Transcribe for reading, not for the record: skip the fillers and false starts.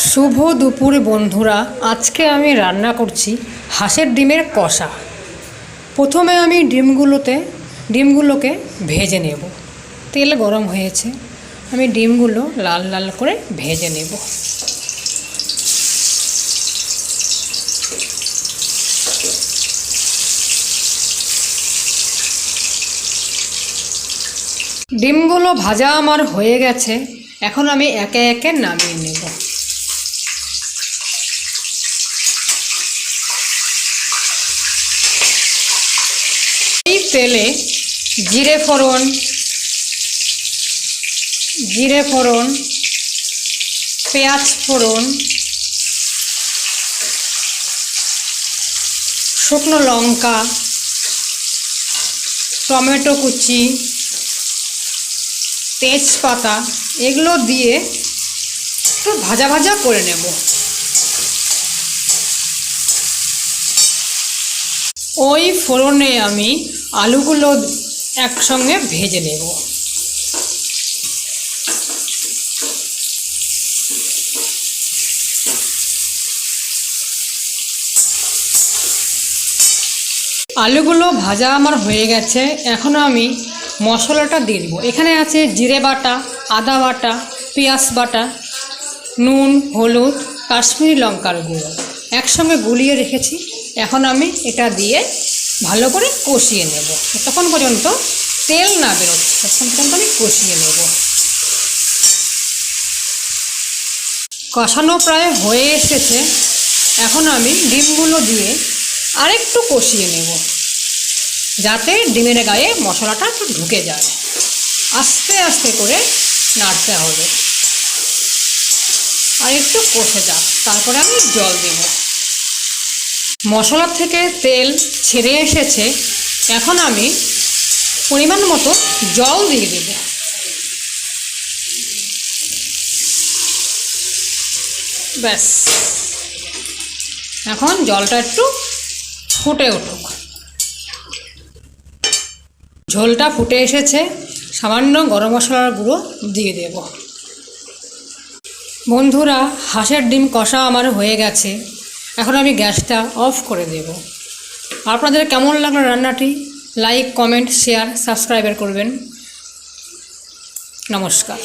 শুভ দুপুর বন্ধুরা, আজকে আমি রান্না করছি হাঁসের ডিমের কষা। প্রথমে আমি ডিমগুলোকে ভেজে নেব। তেল গরম হয়েছে, আমি ডিমগুলো লাল লাল করে ভেজে নেব। ডিমগুলো ভাজা আমার হয়ে গেছে, এখন আমি একে একে নামিয়ে নেব। এই তেলে জিরে ফোড়ন, পেঁয়াজ ফোড়ন, শুকনো লঙ্কা, টমেটো কুচি, তেজপাতা এগুলো দিয়ে একটু ভাজা ভাজা করে নেব। ওই ফোড়নে আমি আলুগুলো একসঙ্গে ভেজে নেব। আলুগুলো ভাজা আমার হয়ে গেছে, এখন আমি মশলাটা দিয়ে দেবো। এখানে আছে জিরে বাটা, আদা বাটা, পেঁয়াজ বাটা, নুন, হলুদ, কাশ্মীরি লঙ্কার গুঁড়ো একসঙ্গে গুলিয়ে রেখেছি। এখন আমি এটা দিয়ে ভালো করে কষিয়ে নেব, তখন পর্যন্ত তেল না বেরোচ্ছে, তখন পর্যন্ত আমি কষিয়ে নেব। কষানো প্রায় হয়ে এসেছে, এখন আমি ডিমগুলো দিয়ে আরেকটু কষিয়ে নেব, যাতে ডিমের গায়ে মশলাটা একটু ঢুকে যায়। আস্তে আস্তে করে নাড়তে হবে, আর একটু কষে যাক, তারপরে আমি জল দেব। মশলা থেকে তেল ছেড়ে এসেছে, এখন আমি পরিমাণ মতো জল দিয়ে দেব। ব্যাস, এখন জলটা একটু ফুটে উঠুক। ঝোলটা ফুটে এসেছে, সামান্য গরম মশলার গুঁড়ো দিয়ে দেব। বন্ধুরা, হাঁসের ডিম কষা আমার হয়ে গেছে, এখন আমি গ্যাসটা অফ করে দেব। আপনাদের কেমন লাগলো রান্নাটি? লাইক, কমেন্ট, শেয়ার, সাবস্ক্রাইব করবেন। নমস্কার।